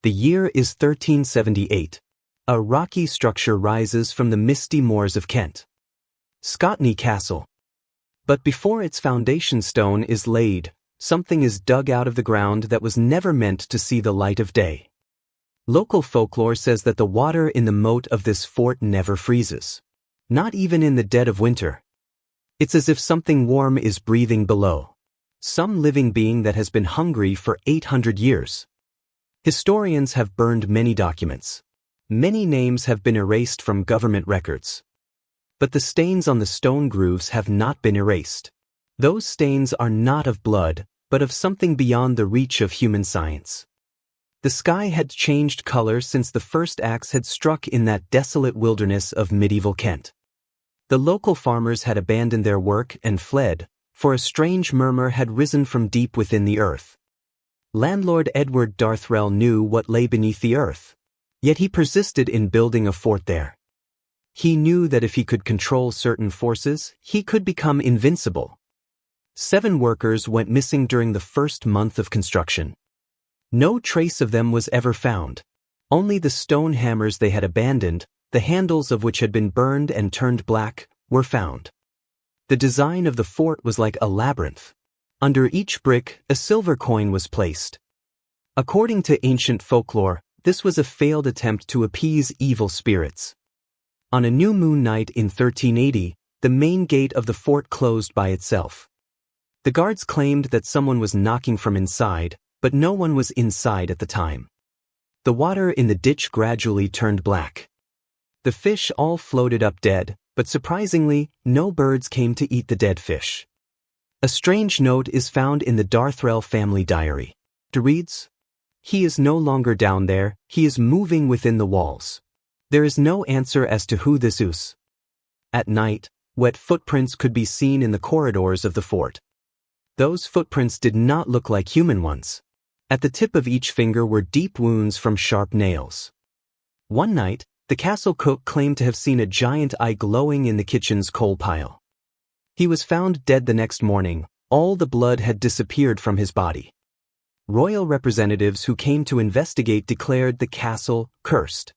The year is 1378. A rocky structure rises from the misty moors of Kent. Scotney Castle. But before its foundation stone is laid, something is dug out of the ground that was never meant to see the light of day. Local folklore says that the water in the moat of this fort never freezes. Not even in the dead of winter. It's as if something warm is breathing below. Some living being that has been hungry for 800 years. Historians have burned many documents. Many names have been erased from government records. But the stains on the stone grooves have not been erased. Those stains are not of blood, but of something beyond the reach of human science. The sky had changed color since the first axe had struck in that desolate wilderness of medieval Kent. The local farmers had abandoned their work and fled, for a strange murmur had risen from deep within the earth. Landlord Edward Darthrell knew what lay beneath the earth, yet he persisted in building a fort there. He knew that if he could control certain forces, he could become invincible. 7 workers went missing during the first month of construction. No trace of them was ever found. Only the stone hammers they had abandoned, the handles of which had been burned and turned black, were found. The design of the fort was like a labyrinth. Under each brick, a silver coin was placed. According to ancient folklore, this was a failed attempt to appease evil spirits. On a new moon night in 1380, the main gate of the fort closed by itself. The guards claimed that someone was knocking from inside, but no one was inside at the time. The water in the ditch gradually turned black. The fish all floated up dead, but surprisingly, no birds came to eat the dead fish. A strange note is found in the Darthrell family diary. It reads, "He is no longer down there, he is moving within the walls. There is no answer as to who this is." At night, wet footprints could be seen in the corridors of the fort. Those footprints did not look like human ones. At the tip of each finger were deep wounds from sharp nails. One night, the castle cook claimed to have seen a giant eye glowing in the kitchen's coal pile. He was found dead the next morning. All the blood had disappeared from his body. Royal representatives who came to investigate declared the castle cursed.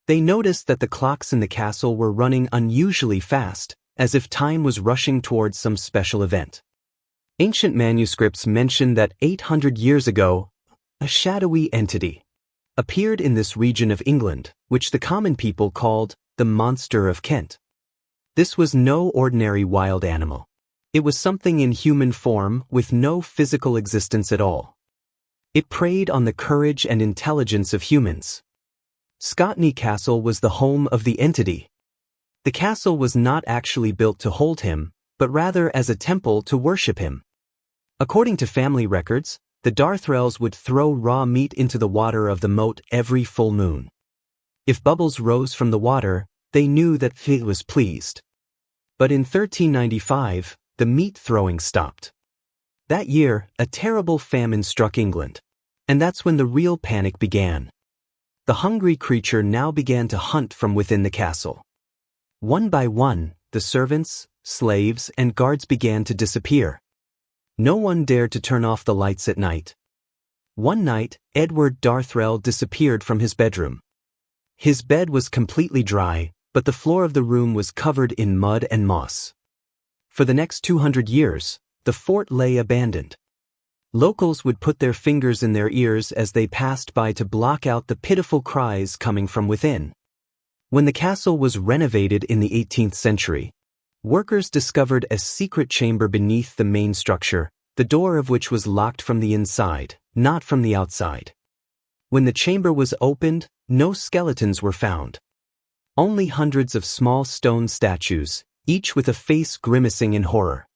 They noticed that the clocks in the castle were running unusually fast, as if time was rushing towards some special event. Ancient manuscripts mention that 800 years ago, a shadowy entity appeared in this region of England, which the common people called the Monster of Kent. This was no ordinary wild animal. It was something in human form with no physical existence at all. It preyed on the courage and intelligence of humans. Scotney Castle was the home of the entity. The castle was not actually built to hold him, but rather as a temple to worship him. According to family records, the Darthrells would throw raw meat into the water of the moat every full moon. If bubbles rose from the water, they knew that Fig was pleased. But in 1395, the meat throwing stopped. That year, a terrible famine struck England. And that's when the real panic began. The hungry creature now began to hunt from within the castle. One by one, the servants, slaves, and guards began to disappear. No one dared to turn off the lights at night. One night, Edward Darthrell disappeared from his bedroom. His bed was completely dry, but the floor of the room was covered in mud and moss. For the next 200 years, the fort lay abandoned. Locals would put their fingers in their ears as they passed by to block out the pitiful cries coming from within. When the castle was renovated in the 18th century, workers discovered a secret chamber beneath the main structure, the door of which was locked from the inside, not from the outside. When the chamber was opened, no skeletons were found. Only hundreds of small stone statues, each with a face grimacing in horror.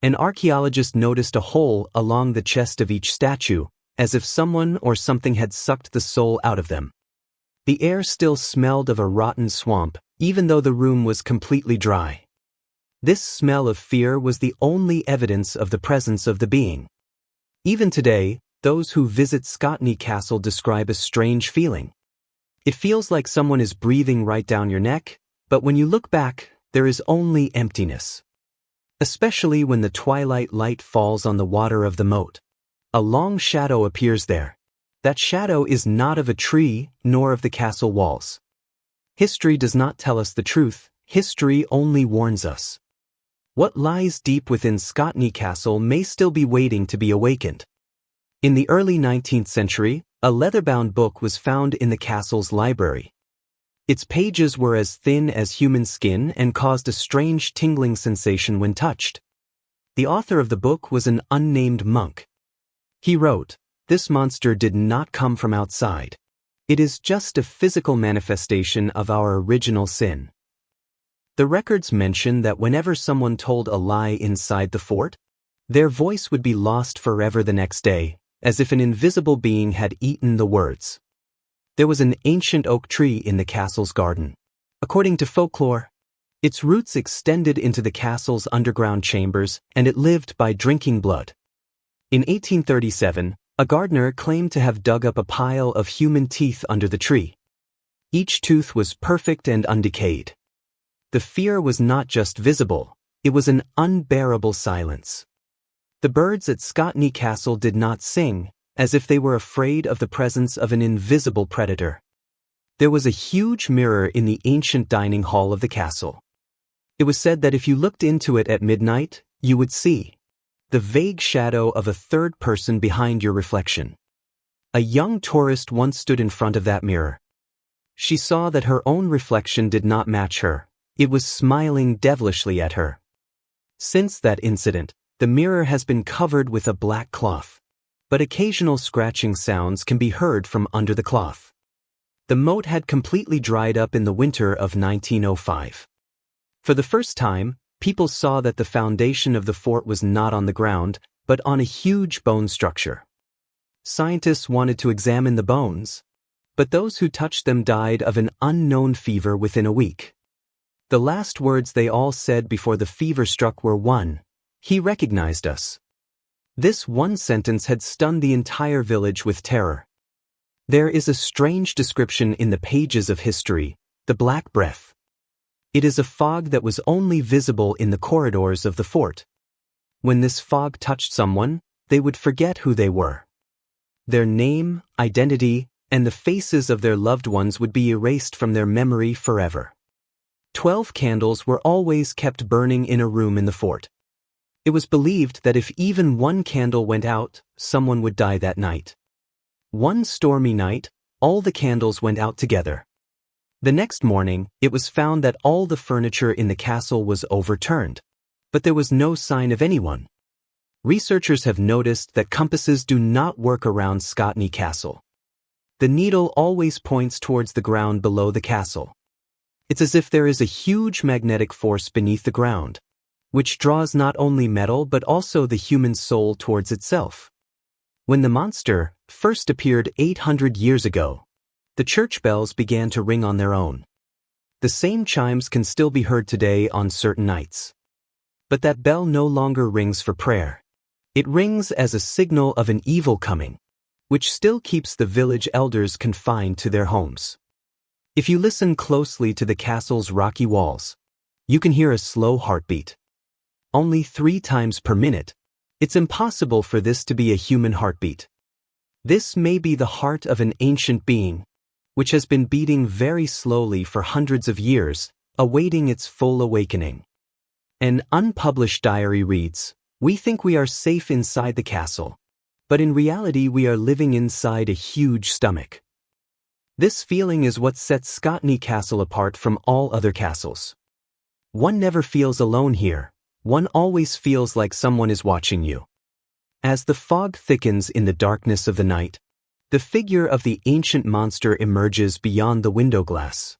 An archaeologist noticed a hole along the chest of each statue, as if someone or something had sucked the soul out of them. The air still smelled of a rotten swamp, even though the room was completely dry. This smell of fear was the only evidence of the presence of the being. Even today, those who visit Scotney Castle describe a strange feeling. It feels like someone is breathing right down your neck, but when you look back, there is only emptiness. Especially when the twilight light falls on the water of the moat. A long shadow appears there. That shadow is not of a tree, nor of the castle walls. History does not tell us the truth, history only warns us. What lies deep within Scotney Castle may still be waiting to be awakened. In the early 19th century, a leather-bound book was found in the castle's library. Its pages were as thin as human skin and caused a strange tingling sensation when touched. The author of the book was an unnamed monk. He wrote, "This monster did not come from outside. It is just a physical manifestation of our original sin." The records mention that whenever someone told a lie inside the fort, their voice would be lost forever the next day, as if an invisible being had eaten the words. There was an ancient oak tree in the castle's garden. According to folklore, its roots extended into the castle's underground chambers, and it lived by drinking blood. In 1837, a gardener claimed to have dug up a pile of human teeth under the tree. Each tooth was perfect and undecayed. The fear was not just visible, it was an unbearable silence. The birds at Scotney Castle did not sing, as if they were afraid of the presence of an invisible predator. There was a huge mirror in the ancient dining hall of the castle. It was said that if you looked into it at midnight, you would see the vague shadow of a third person behind your reflection. A young tourist once stood in front of that mirror. She saw that her own reflection did not match her. It was smiling devilishly at her. Since that incident, the mirror has been covered with a black cloth, but occasional scratching sounds can be heard from under the cloth. The moat had completely dried up in the winter of 1905. For the first time, people saw that the foundation of the fort was not on the ground, but on a huge bone structure. Scientists wanted to examine the bones, but those who touched them died of an unknown fever within a week. The last words they all said before the fever struck were one, "He recognized us." This one sentence had stunned the entire village with terror. There is a strange description in the pages of history, the Black Breath. It is a fog that was only visible in the corridors of the fort. When this fog touched someone, they would forget who they were. Their name, identity, and the faces of their loved ones would be erased from their memory forever. 12 candles were always kept burning in a room in the fort. It was believed that if even one candle went out, someone would die that night. One stormy night, all the candles went out together. The next morning, it was found that all the furniture in the castle was overturned, but there was no sign of anyone. Researchers have noticed that compasses do not work around Scotney Castle. The needle always points towards the ground below the castle. It's as if there is a huge magnetic force beneath the ground, which draws not only metal but also the human soul towards itself. When the monster first appeared 800 years ago, the church bells began to ring on their own. The same chimes can still be heard today on certain nights. But that bell no longer rings for prayer. It rings as a signal of an evil coming, which still keeps the village elders confined to their homes. If you listen closely to the castle's rocky walls, you can hear a slow heartbeat. Only 3 times per minute. It's impossible for this to be a human heartbeat. This may be the heart of an ancient being, which has been beating very slowly for hundreds of years, awaiting its full awakening. An unpublished diary reads, "We think we are safe inside the castle, but in reality we are living inside a huge stomach." This feeling is what sets Scotney Castle apart from all other castles. One never feels alone here. One always feels like someone is watching you. As the fog thickens in the darkness of the night, the figure of the ancient monster emerges beyond the window glass.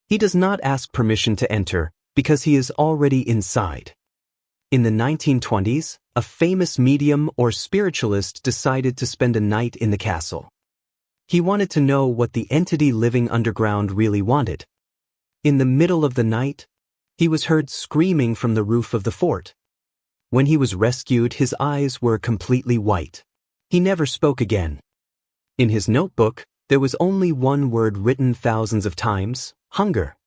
He does not ask permission to enter because he is already inside. In the 1920s, a famous medium or spiritualist decided to spend a night in the castle. He wanted to know what the entity living underground really wanted. In the middle of the night, he was heard screaming from the roof of the fort. When he was rescued, his eyes were completely white. He never spoke again. In his notebook, there was only one word written thousands of times: hunger.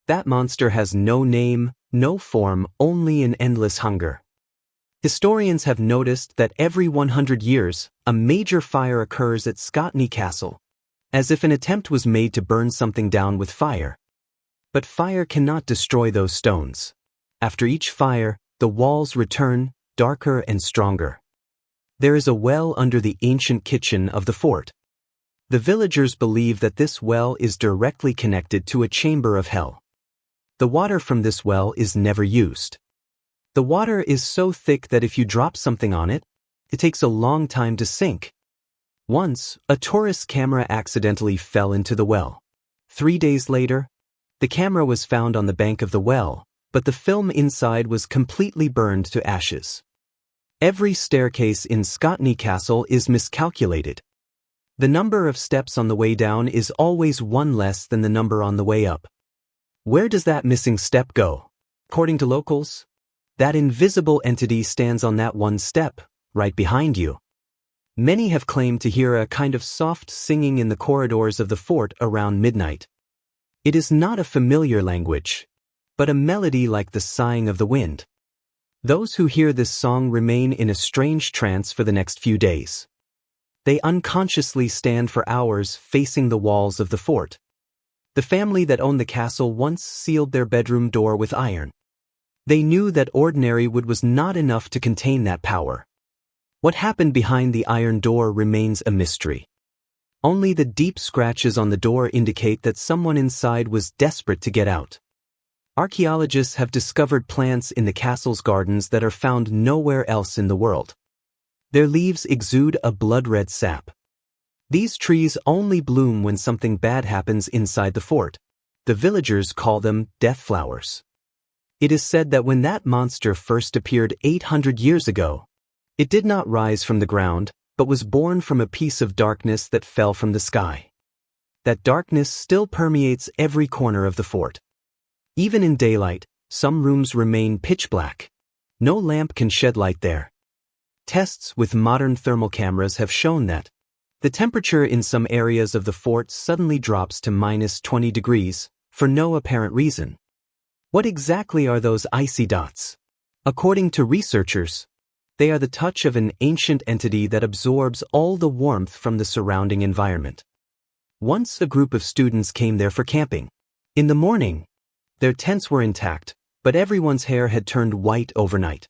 That monster has no name, no form, only an endless hunger. Historians have noticed that every 100 years, a major fire occurs at Scotney Castle, as if an attempt was made to burn something down with fire. But fire cannot destroy those stones. After each fire, the walls return, darker and stronger. There is a well under the ancient kitchen of the fort. The villagers believe that this well is directly connected to a chamber of hell. The water from this well is never used. The water is so thick that if you drop something on it, it takes a long time to sink. Once, a tourist's camera accidentally fell into the well. 3 days later, the camera was found on the bank of the well, but the film inside was completely burned to ashes. Every staircase in Scotney Castle is miscalculated. The number of steps on the way down is always one less than the number on the way up. Where does that missing step go? According to locals, that invisible entity stands on that one step, right behind you. Many have claimed to hear a kind of soft singing in the corridors of the fort around midnight. It is not a familiar language, but a melody like the sighing of the wind. Those who hear this song remain in a strange trance for the next few days. They unconsciously stand for hours facing the walls of the fort. The family that owned the castle once sealed their bedroom door with iron. They knew that ordinary wood was not enough to contain that power. What happened behind the iron door remains a mystery. Only the deep scratches on the door indicate that someone inside was desperate to get out. Archaeologists have discovered plants in the castle's gardens that are found nowhere else in the world. Their leaves exude a blood-red sap. These trees only bloom when something bad happens inside the fort. The villagers call them death flowers. It is said that when that monster first appeared 800 years ago, it did not rise from the ground, but was born from a piece of darkness that fell from the sky. That darkness still permeates every corner of the fort. Even in daylight, some rooms remain pitch black. No lamp can shed light there. Tests with modern thermal cameras have shown that the temperature in some areas of the fort suddenly drops to -20 degrees, for no apparent reason. What exactly are those icy dots? According to researchers, they are the touch of an ancient entity that absorbs all the warmth from the surrounding environment. Once a group of students came there for camping. In the morning, their tents were intact, but everyone's hair had turned white overnight.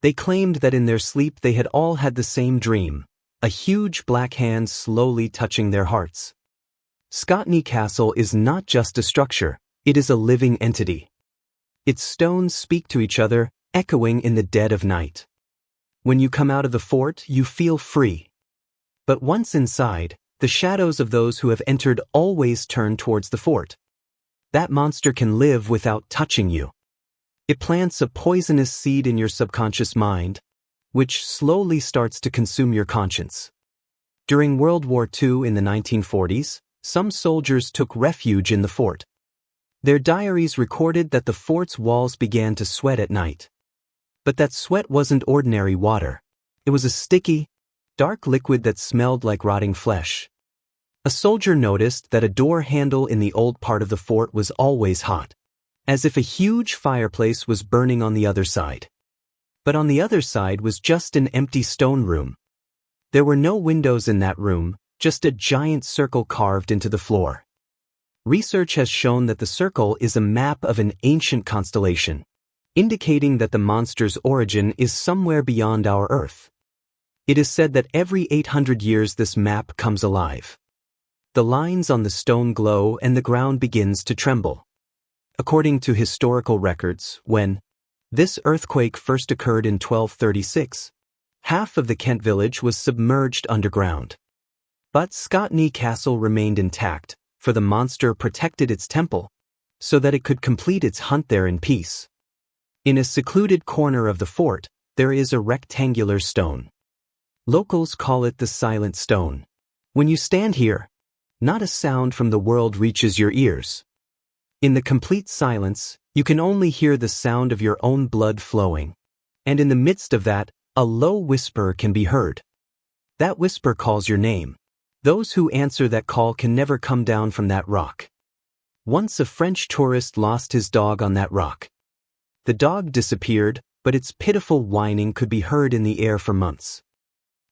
They claimed that in their sleep they had all had the same dream, a huge black hand slowly touching their hearts. Scotney Castle is not just a structure, it is a living entity. Its stones speak to each other, echoing in the dead of night. When you come out of the fort, you feel free. But once inside, the shadows of those who have entered always turn towards the fort. That monster can live without touching you. It plants a poisonous seed in your subconscious mind, which slowly starts to consume your conscience. During World War II in the 1940s, some soldiers took refuge in the fort. Their diaries recorded that the fort's walls began to sweat at night. But that sweat wasn't ordinary water. It was a sticky, dark liquid that smelled like rotting flesh. A soldier noticed that a door handle in the old part of the fort was always hot, as if a huge fireplace was burning on the other side. But on the other side was just an empty stone room. There were no windows in that room, just a giant circle carved into the floor. Research has shown that the circle is a map of an ancient constellation, indicating that the monster's origin is somewhere beyond our Earth. It is said that every 800 years this map comes alive. The lines on the stone glow and the ground begins to tremble. According to historical records, when this earthquake first occurred in 1236, half of the Kent village was submerged underground. But Scotney Castle remained intact, for the monster protected its temple, so that it could complete its hunt there in peace. In a secluded corner of the fort, there is a rectangular stone. Locals call it the Silent Stone. When you stand here, not a sound from the world reaches your ears. In the complete silence, you can only hear the sound of your own blood flowing. And in the midst of that, a low whisper can be heard. That whisper calls your name. Those who answer that call can never come down from that rock. Once a French tourist lost his dog on that rock. The dog disappeared, but its pitiful whining could be heard in the air for months.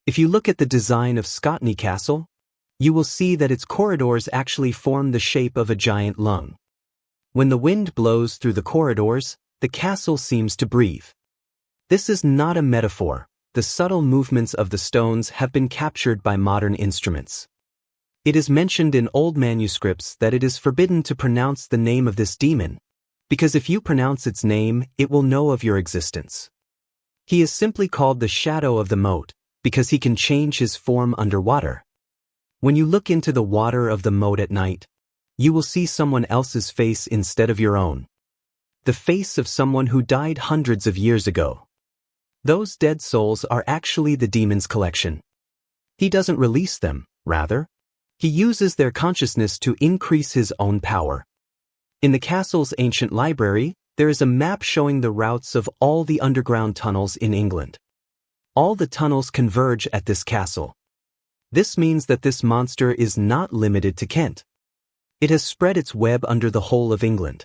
If you look at the design of Scotney Castle, you will see that its corridors actually form the shape of a giant lung. When the wind blows through the corridors, the castle seems to breathe. This is not a metaphor. The subtle movements of the stones have been captured by modern instruments. It is mentioned in old manuscripts that it is forbidden to pronounce the name of this demon, because if you pronounce its name, it will know of your existence. He is simply called the shadow of the moat, because he can change his form underwater. When you look into the water of the moat at night, you will see someone else's face instead of your own. The face of someone who died hundreds of years ago. Those dead souls are actually the demon's collection. He doesn't release them, rather, he uses their consciousness to increase his own power. In the castle's ancient library, there is a map showing the routes of all the underground tunnels in England. All the tunnels converge at this castle. This means that this monster is not limited to Kent. It has spread its web under the whole of England.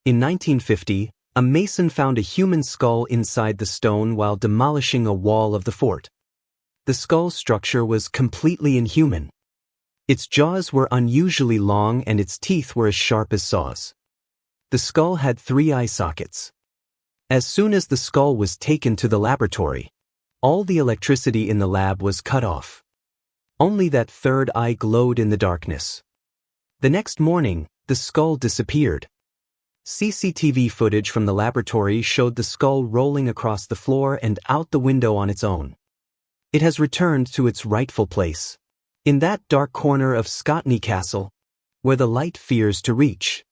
In 1950, a mason found a human skull inside the stone while demolishing a wall of the fort. The skull structure was completely inhuman. Its jaws were unusually long and its teeth were as sharp as saws. The skull had 3 eye sockets. As soon as the skull was taken to the laboratory, all the electricity in the lab was cut off. Only that 3rd eye glowed in the darkness. The next morning, the skull disappeared. CCTV footage from the laboratory showed the skull rolling across the floor and out the window on its own. It has returned to its rightful place, in that dark corner of Scotney Castle, where the light fears to reach.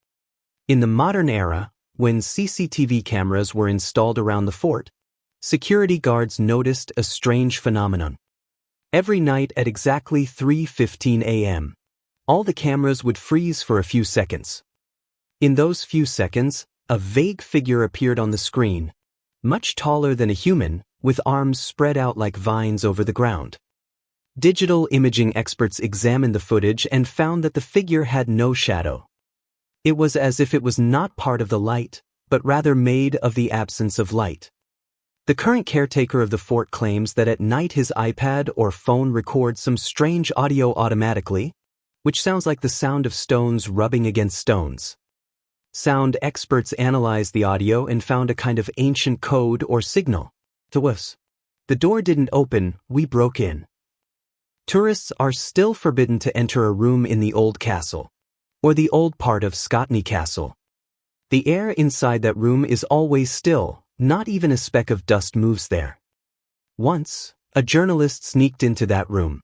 In the modern era, when CCTV cameras were installed around the fort, security guards noticed a strange phenomenon. Every night at exactly 3:15 a.m., all the cameras would freeze for a few seconds. In those few seconds, a vague figure appeared on the screen, much taller than a human, with arms spread out like vines over the ground. Digital imaging experts examined the footage and found that the figure had no shadow. It was as if it was not part of the light, but rather made of the absence of light. The current caretaker of the fort claims that at night his iPad or phone records some strange audio automatically, which sounds like the sound of stones rubbing against stones. Sound experts analyzed the audio and found a kind of ancient code or signal. To us, the door didn't open, we broke in. Tourists are still forbidden to enter a room in the old castle, or the old part of Scotney Castle. The air inside that room is always still, not even a speck of dust moves there. Once, a journalist sneaked into that room.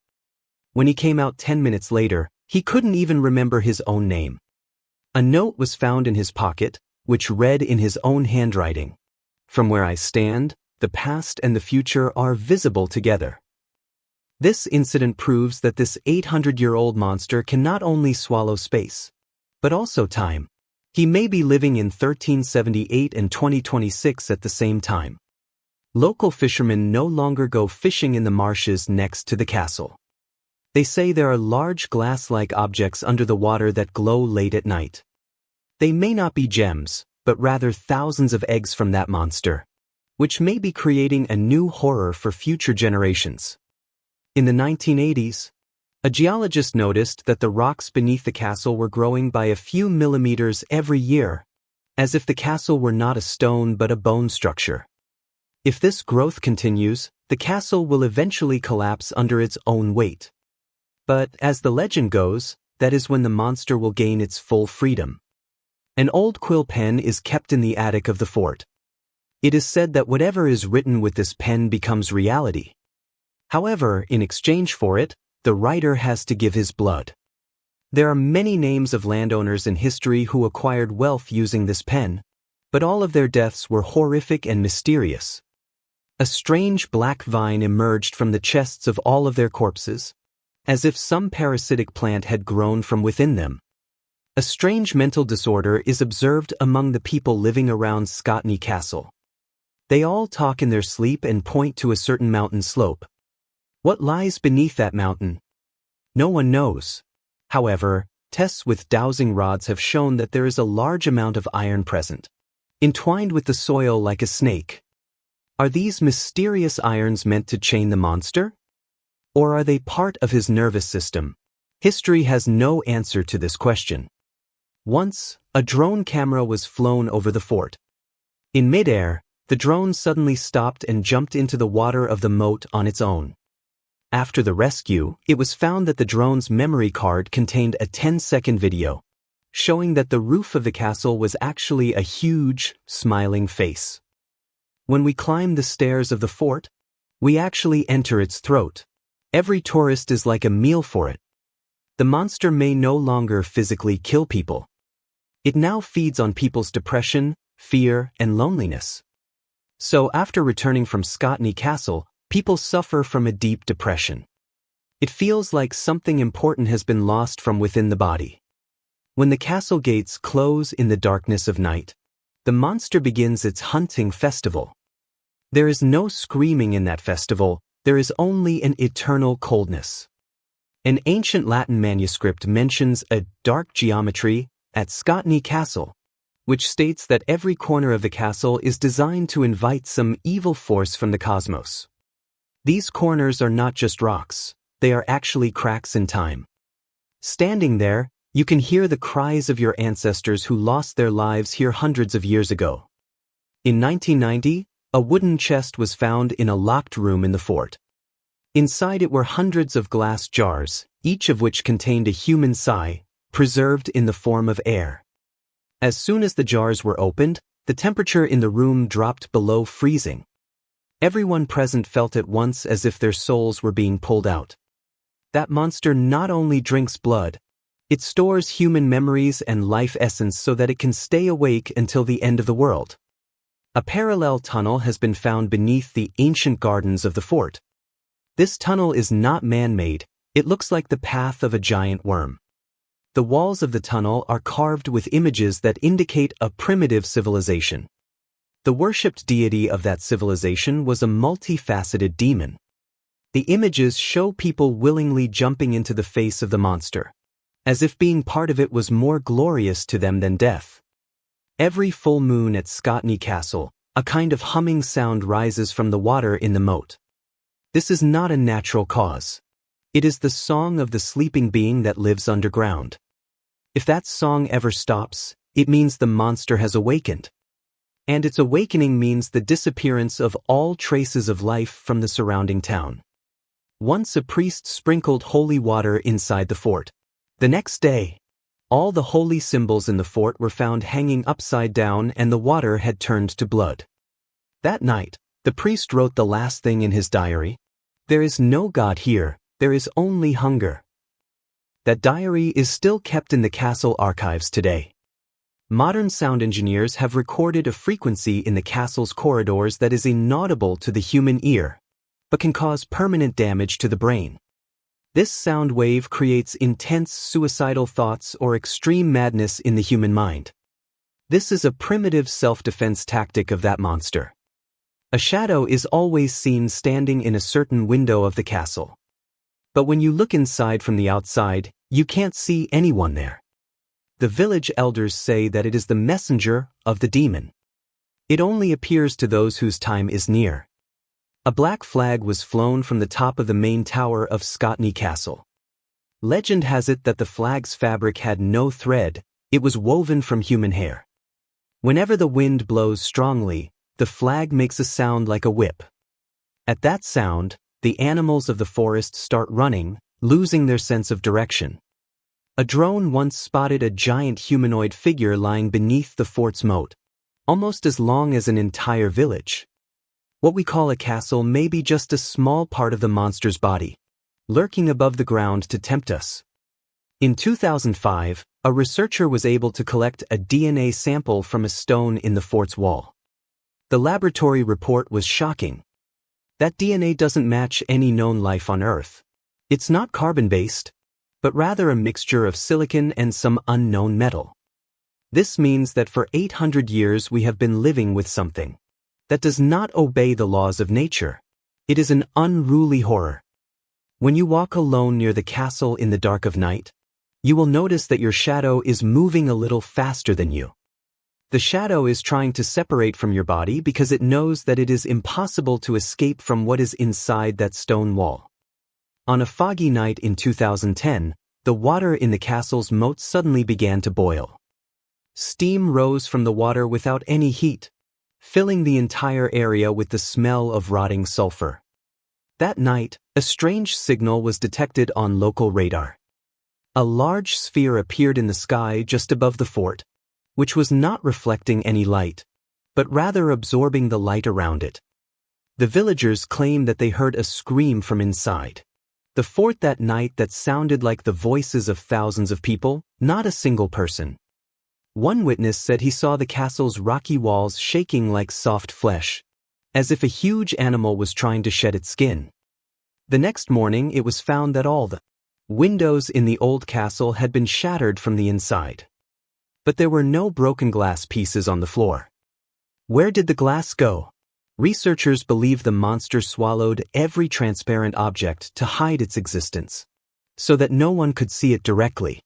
When he came out 10 minutes later, he couldn't even remember his own name. A note was found in his pocket, which read in his own handwriting, "From where I stand, the past and the future are visible together." This incident proves that this 800-year-old monster can not only swallow space, but also time. He may be living in 1378 and 2026 at the same time. Local fishermen no longer go fishing in the marshes next to the castle. They say there are large glass-like objects under the water that glow late at night. They may not be gems, but rather thousands of eggs from that monster, which may be creating a new horror for future generations. In the 1980s, a geologist noticed that the rocks beneath the castle were growing by a few millimeters every year, as if the castle were not a stone but a bone structure. If this growth continues, the castle will eventually collapse under its own weight. But, as the legend goes, that is when the monster will gain its full freedom. An old quill pen is kept in the attic of the fort. It is said that whatever is written with this pen becomes reality. However, in exchange for it, the writer has to give his blood. There are many names of landowners in history who acquired wealth using this pen, but all of their deaths were horrific and mysterious. A strange black vine emerged from the chests of all of their corpses, as if some parasitic plant had grown from within them. A strange mental disorder is observed among the people living around Scotney Castle. They all talk in their sleep and point to a certain mountain slope. What lies beneath that mountain? No one knows. However, tests with dowsing rods have shown that there is a large amount of iron present, entwined with the soil like a snake. Are these mysterious irons meant to chain the monster? Or are they part of his nervous system? History has no answer to this question. Once, a drone camera was flown over the fort. In midair, the drone suddenly stopped and jumped into the water of the moat on its own. After the rescue, it was found that the drone's memory card contained a 10-second video, showing that the roof of the castle was actually a huge, smiling face. When we climb the stairs of the fort, we actually enter its throat. Every tourist is like a meal for it. The monster may no longer physically kill people. It now feeds on people's depression, fear, and loneliness. So after returning from Scotney Castle, people suffer from a deep depression. It feels like something important has been lost from within the body. When the castle gates close in the darkness of night, the monster begins its hunting festival. There is no screaming in that festival, there is only an eternal coldness. An ancient Latin manuscript mentions a dark geometry at Scotney Castle, which states that every corner of the castle is designed to invite some evil force from the cosmos. These corners are not just rocks, they are actually cracks in time. Standing there, you can hear the cries of your ancestors who lost their lives here hundreds of years ago. In 1990, a wooden chest was found in a locked room in the fort. Inside it were hundreds of glass jars, each of which contained a human sigh, preserved in the form of air. As soon as the jars were opened, the temperature in the room dropped below freezing. Everyone present felt at once as if their souls were being pulled out. That monster not only drinks blood, it stores human memories and life essence so that it can stay awake until the end of the world. A parallel tunnel has been found beneath the ancient gardens of the fort. This tunnel is not man-made, it looks like the path of a giant worm. The walls of the tunnel are carved with images that indicate a primitive civilization. The worshipped deity of that civilization was a multifaceted demon. The images show people willingly jumping into the face of the monster, as if being part of it was more glorious to them than death. Every full moon at Scotney Castle, a kind of humming sound rises from the water in the moat. This is not a natural cause. It is the song of the sleeping being that lives underground. If that song ever stops, it means the monster has awakened. And its awakening means the disappearance of all traces of life from the surrounding town. Once a priest sprinkled holy water inside the fort. The next day, all the holy symbols in the fort were found hanging upside down and the water had turned to blood. That night, the priest wrote the last thing in his diary: "There is no God here, there is only hunger." That diary is still kept in the castle archives today. Modern sound engineers have recorded a frequency in the castle's corridors that is inaudible to the human ear, but can cause permanent damage to the brain. This sound wave creates intense suicidal thoughts or extreme madness in the human mind. This is a primitive self-defense tactic of that monster. A shadow is always seen standing in a certain window of the castle. But when you look inside from the outside, you can't see anyone there. The village elders say that it is the messenger of the demon. It only appears to those whose time is near. A black flag was flown from the top of the main tower of Scotney Castle. Legend has it that the flag's fabric had no thread, it was woven from human hair. Whenever the wind blows strongly, the flag makes a sound like a whip. At that sound, the animals of the forest start running, losing their sense of direction. A drone once spotted a giant humanoid figure lying beneath the fort's moat, almost as long as an entire village. What we call a castle may be just a small part of the monster's body, lurking above the ground to tempt us. In 2005, a researcher was able to collect a DNA sample from a stone in the fort's wall. The laboratory report was shocking. That DNA doesn't match any known life on Earth. It's not carbon-based, but rather a mixture of silicon and some unknown metal. This means that for 800 years we have been living with something that does not obey the laws of nature. It is an unruly horror. When you walk alone near the castle in the dark of night, you will notice that your shadow is moving a little faster than you. The shadow is trying to separate from your body because it knows that it is impossible to escape from what is inside that stone wall. On a foggy night in 2010, the water in the castle's moat suddenly began to boil. Steam rose from the water without any heat, filling the entire area with the smell of rotting sulfur. That night, a strange signal was detected on local radar. A large sphere appeared in the sky just above the fort, which was not reflecting any light, but rather absorbing the light around it. The villagers claimed that they heard a scream from inside the fort that night that sounded like the voices of thousands of people, not a single person. One witness said he saw the castle's rocky walls shaking like soft flesh, as if a huge animal was trying to shed its skin. The next morning it was found that all the windows in the old castle had been shattered from the inside. But there were no broken glass pieces on the floor. Where did the glass go? Researchers believe the monster swallowed every transparent object to hide its existence, so that no one could see it directly.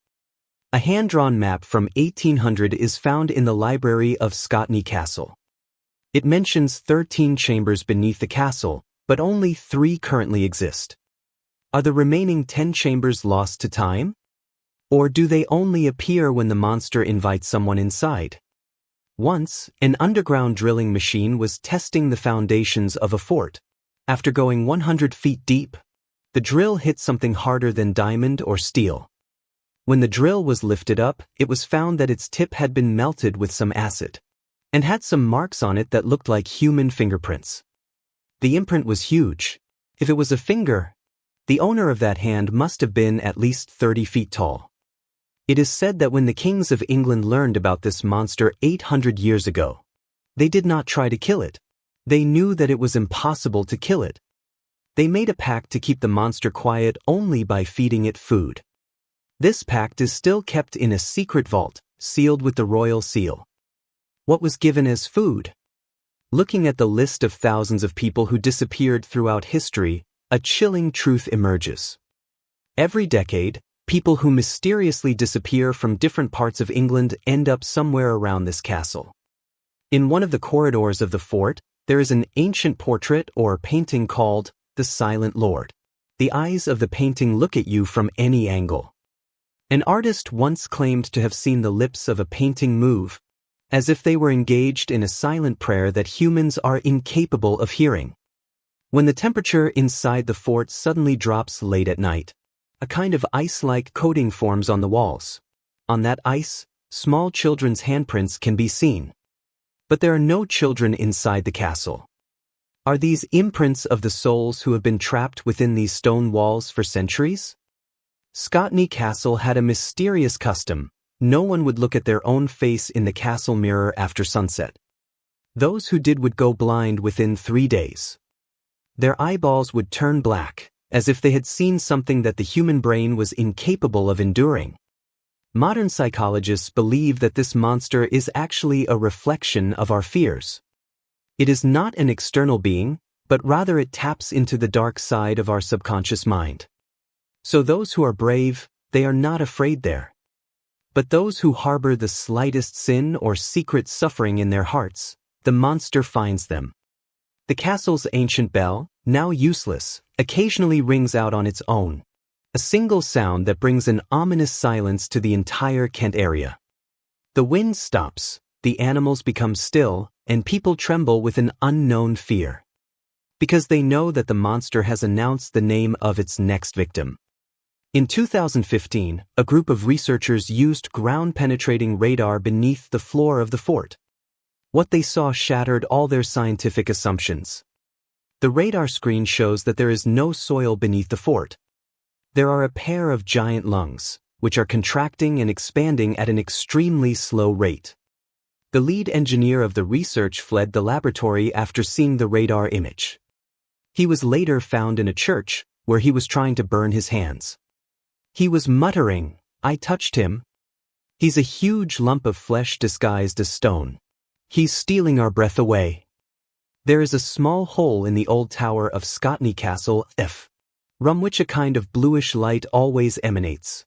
A hand-drawn map from 1800 is found in the library of Scotney Castle. It mentions 13 chambers beneath the castle, but only 3 currently exist. Are the remaining 10 chambers lost to time? Or do they only appear when the monster invites someone inside? Once, an underground drilling machine was testing the foundations of a fort. After going 100 feet deep, the drill hit something harder than diamond or steel. When the drill was lifted up, it was found that its tip had been melted with some acid, and had some marks on it that looked like human fingerprints. The imprint was huge. If it was a finger, the owner of that hand must have been at least 30 feet tall. It is said that when the kings of England learned about this monster 800 years ago, they did not try to kill it. They knew that it was impossible to kill it. They made a pact to keep the monster quiet only by feeding it food. This pact is still kept in a secret vault, sealed with the royal seal. What was given as food? Looking at the list of thousands of people who disappeared throughout history, a chilling truth emerges. Every decade, people who mysteriously disappear from different parts of England end up somewhere around this castle. In one of the corridors of the fort, there is an ancient portrait or painting called The Silent Lord. The eyes of the painting look at you from any angle. An artist once claimed to have seen the lips of a painting move, as if they were engaged in a silent prayer that humans are incapable of hearing. When the temperature inside the fort suddenly drops late at night, a kind of ice-like coating forms on the walls. On that ice, small children's handprints can be seen. But there are no children inside the castle. Are these imprints of the souls who have been trapped within these stone walls for centuries? Scotney Castle had a mysterious custom. No one would look at their own face in the castle mirror after sunset. Those who did would go blind within 3 days. Their eyeballs would turn black, as if they had seen something that the human brain was incapable of enduring. Modern psychologists believe that this monster is actually a reflection of our fears. It is not an external being, but rather it taps into the dark side of our subconscious mind. So those who are brave, they are not afraid there. But those who harbor the slightest sin or secret suffering in their hearts, the monster finds them. The castle's ancient bell, now useless, occasionally rings out on its own, a single sound that brings an ominous silence to the entire Kent area. The wind stops, the animals become still, and people tremble with an unknown fear, because they know that the monster has announced the name of its next victim. In 2015, a group of researchers used ground-penetrating radar beneath the floor of the fort. What they saw shattered all their scientific assumptions. The radar screen shows that there is no soil beneath the fort. There are a pair of giant lungs, which are contracting and expanding at an extremely slow rate. The lead engineer of the research fled the laboratory after seeing the radar image. He was later found in a church, where he was trying to burn his hands. He was muttering, "I touched him. He's a huge lump of flesh disguised as stone. He's stealing our breath away." There is a small hole in the old tower of Scotney Castle, from which a kind of bluish light always emanates.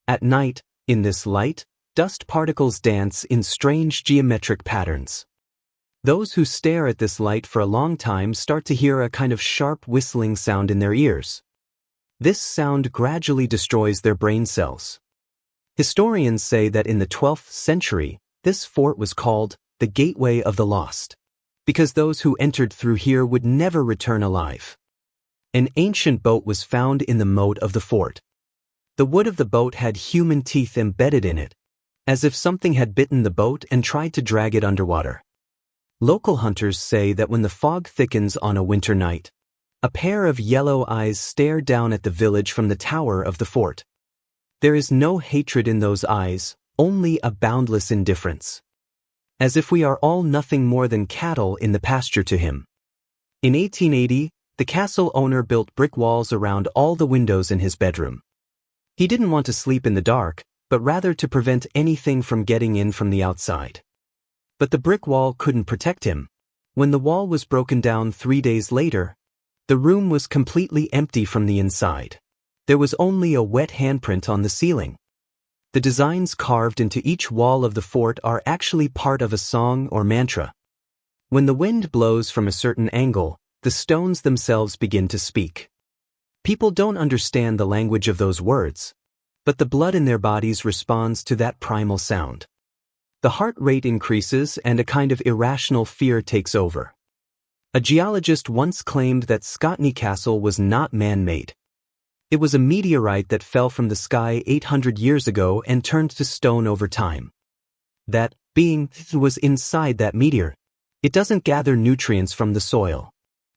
At night, in this light, Dust particles dance in strange geometric patterns. Those who stare at this light for a long time start to hear a kind of sharp whistling sound in their ears. This sound gradually destroys their brain cells. Historians say that in the 12th century, this fort was called the Gateway of the Lost, because those who entered through here would never return alive. An ancient boat was found in the moat of the fort. The wood of the boat had human teeth embedded in it, as if something had bitten the boat and tried to drag it underwater. Local hunters say that when the fog thickens on a winter night, a pair of yellow eyes stare down at the village from the tower of the fort. There is no hatred in those eyes, only a boundless indifference. As if we are all nothing more than cattle in the pasture to him. In 1880, the castle owner built brick walls around all the windows in his bedroom. He didn't want to sleep in the dark, but rather to prevent anything from getting in from the outside. But the brick wall couldn't protect him. When the wall was broken down 3 days later, the room was completely empty from the inside. There was only a wet handprint on the ceiling. The designs carved into each wall of the fort are actually part of a song or mantra. When the wind blows from a certain angle, the stones themselves begin to speak. People don't understand the language of those words, but the blood in their bodies responds to that primal sound. The heart rate increases and a kind of irrational fear takes over. A geologist once claimed that Scotney Castle was not man-made. It was a meteorite that fell from the sky 800 years ago and turned to stone over time. That being was inside that meteor. It doesn't gather nutrients from the soil.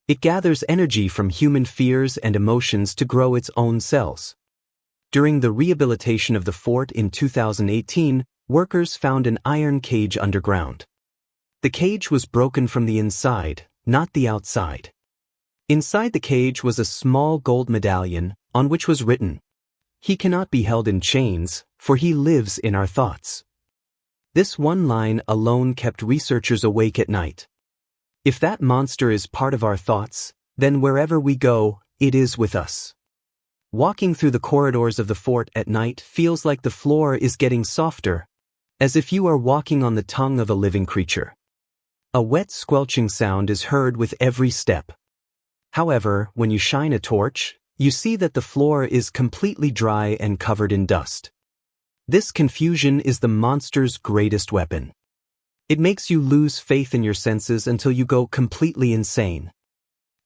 It gathers energy from human fears and emotions to grow its own cells. During the rehabilitation of the fort in 2018, workers found an iron cage underground. The cage was broken from the inside, not the outside. Inside the cage was a small gold medallion on which was written, "He cannot be held in chains, for he lives in our thoughts." This one line alone kept researchers awake at night. If that monster is part of our thoughts, then wherever we go, it is with us. Walking through the corridors of the fort at night feels like the floor is getting softer, as if you are walking on the tongue of a living creature. A wet squelching sound is heard with every step. However, when you shine a torch, you see that the floor is completely dry and covered in dust. This confusion is the monster's greatest weapon. It makes you lose faith in your senses until you go completely insane.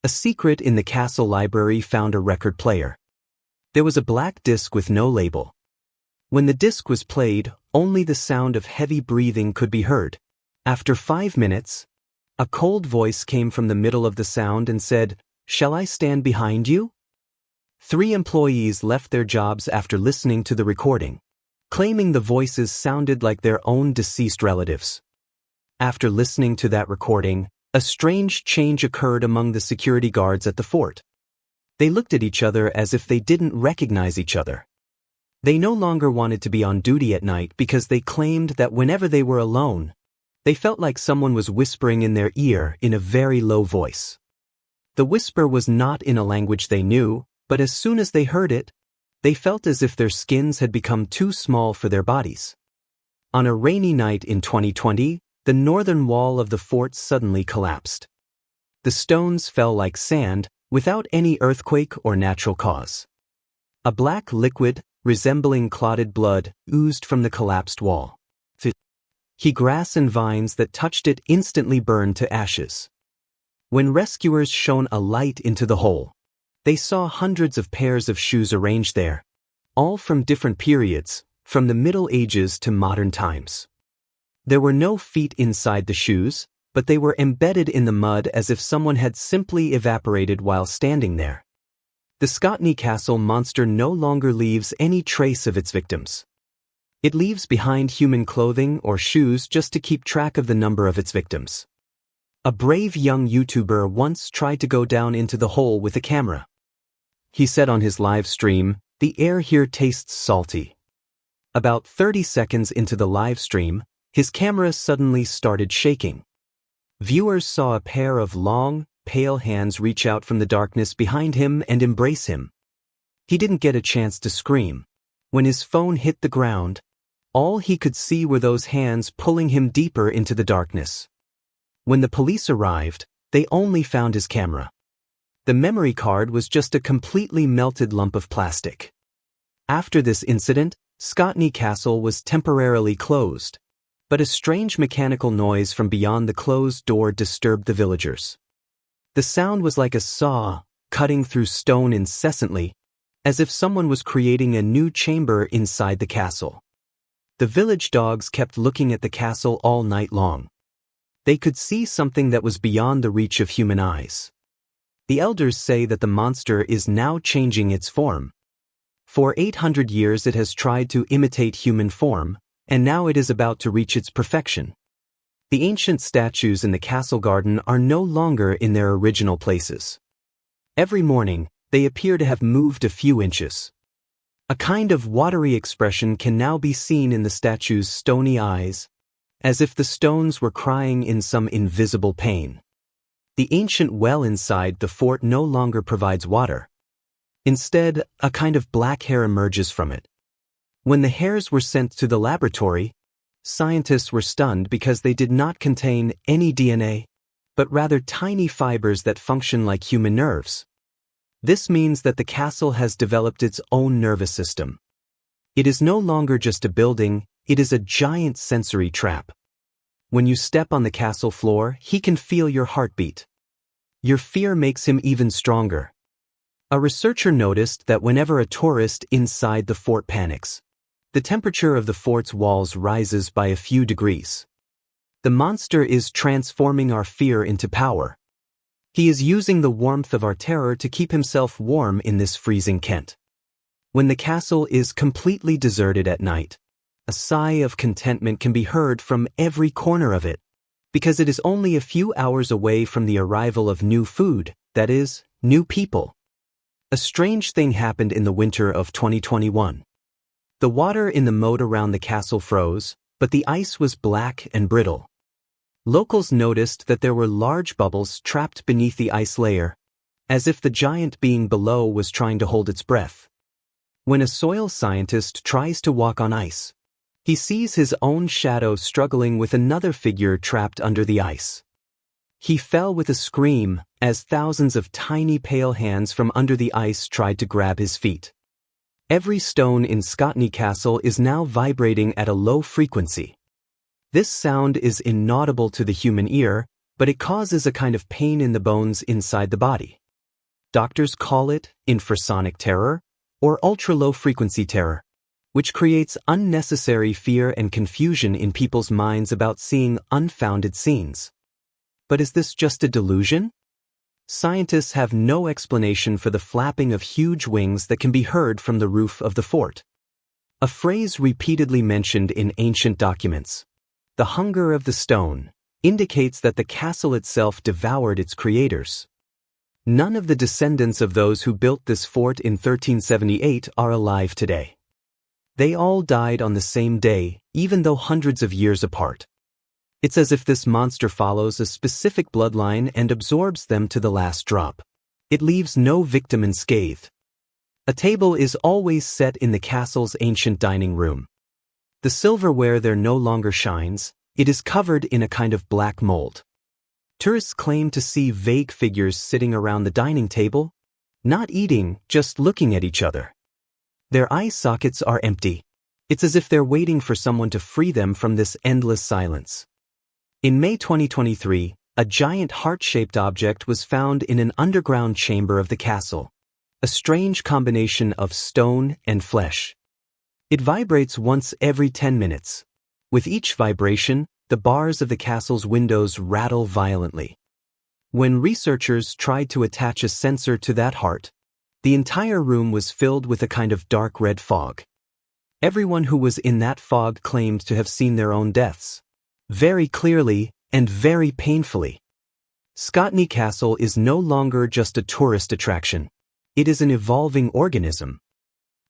A secret in the castle library found a record player. There was a black disc with no label. When the disc was played, only the sound of heavy breathing could be heard. After 5 minutes, a cold voice came from the middle of the sound and said, "Shall I stand behind you?" 3 employees left their jobs after listening to the recording, claiming the voices sounded like their own deceased relatives. After listening to that recording, a strange change occurred among the security guards at the fort. They looked at each other as if they didn't recognize each other. They no longer wanted to be on duty at night because they claimed that whenever they were alone, they felt like someone was whispering in their ear in a very low voice. The whisper was not in a language they knew, but as soon as they heard it, they felt as if their skins had become too small for their bodies. On a rainy night in 2020, the northern wall of the fort suddenly collapsed. The stones fell like sand, without any earthquake or natural cause. A black liquid, resembling clotted blood, oozed from the collapsed wall. Grass and vines that touched it instantly burned to ashes. When rescuers shone a light into the hole, they saw hundreds of pairs of shoes arranged there, all from different periods, from the Middle Ages to modern times. There were no feet inside the shoes, but they were embedded in the mud as if someone had simply evaporated while standing there. The Scotney Castle monster no longer leaves any trace of its victims. It leaves behind human clothing or shoes just to keep track of the number of its victims. A brave young YouTuber once tried to go down into the hole with a camera. He said on his live stream, "The air here tastes salty." About 30 seconds into the live stream, his camera suddenly started shaking. Viewers saw a pair of long, pale hands reach out from the darkness behind him and embrace him. He didn't get a chance to scream. When his phone hit the ground, All he could see were those hands pulling him deeper into the darkness. When the police arrived, they only found his camera. The memory card was just a completely melted lump of plastic. After this incident, Scotney Castle was temporarily closed, but a strange mechanical noise from beyond the closed door disturbed the villagers. The sound was like a saw cutting through stone incessantly, as if someone was creating a new chamber inside the castle. The village dogs kept looking at the castle all night long. They could see something that was beyond the reach of human eyes. The elders say that the monster is now changing its form. For 800 years it has tried to imitate human form, and now it is about to reach its perfection. The ancient statues in the castle garden are no longer in their original places. Every morning, they appear to have moved a few inches. A kind of watery expression can now be seen in the statue's stony eyes, as if the stones were crying in some invisible pain. The ancient well inside the fort no longer provides water. Instead, a kind of black hair emerges from it. When the hairs were sent to the laboratory, scientists were stunned because they did not contain any DNA, but rather tiny fibers that function like human nerves. This means that the castle has developed its own nervous system. It is no longer just a building, it is a giant sensory trap. When you step on the castle floor, he can feel your heartbeat. Your fear makes him even stronger. A researcher noticed that whenever a tourist inside the fort panics, the temperature of the fort's walls rises by a few degrees. The monster is transforming our fear into power. He is using the warmth of our terror to keep himself warm in this freezing Kent. When the castle is completely deserted at night, a sigh of contentment can be heard from every corner of it, because it is only a few hours away from the arrival of new food, that is, new people. A strange thing happened in the winter of 2021. The water in the moat around the castle froze, but the ice was black and brittle. Locals noticed that there were large bubbles trapped beneath the ice layer, as if the giant being below was trying to hold its breath. When a soil scientist tries to walk on ice, he sees his own shadow struggling with another figure trapped under the ice. He fell with a scream as thousands of tiny pale hands from under the ice tried to grab his feet. Every stone in Scotney Castle is now vibrating at a low frequency. This sound is inaudible to the human ear, but it causes a kind of pain in the bones inside the body. Doctors call it infrasonic terror or ultra-low frequency terror, which creates unnecessary fear and confusion in people's minds about seeing unfounded scenes. But is this just a delusion? Scientists have no explanation for the flapping of huge wings that can be heard from the roof of the fort. A phrase repeatedly mentioned in ancient documents, "the hunger of the stone," indicates that the castle itself devoured its creators. None of the descendants of those who built this fort in 1378 are alive today. They all died on the same day, even though hundreds of years apart. It's as if this monster follows a specific bloodline and absorbs them to the last drop. It leaves no victim unscathed. A table is always set in the castle's ancient dining room. The silverware there no longer shines, it is covered in a kind of black mold. Tourists claim to see vague figures sitting around the dining table, not eating, just looking at each other. Their eye sockets are empty. It's as if they're waiting for someone to free them from this endless silence. In May 2023, a giant heart-shaped object was found in an underground chamber of the castle, a strange combination of stone and flesh. It vibrates once every 10 minutes. With each vibration, the bars of the castle's windows rattle violently. When researchers tried to attach a sensor to that heart, the entire room was filled with a kind of dark red fog. Everyone who was in that fog claimed to have seen their own deaths, very clearly and very painfully. Scotney Castle is no longer just a tourist attraction. It is an evolving organism.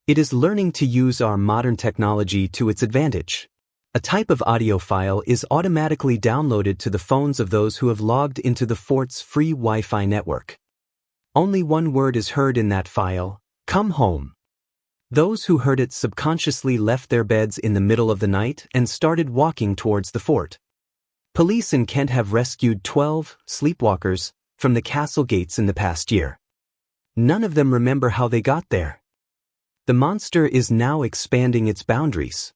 It is learning to use our modern technology to its advantage. A type of audio file is automatically downloaded to the phones of those who have logged into the fort's free Wi-Fi network. Only one word is heard in that file: come home. Those who heard it subconsciously left their beds in the middle of the night and started walking towards the fort. Police in Kent have rescued 12 sleepwalkers from the castle gates in the past year. None of them remember how they got there. The monster is now expanding its boundaries.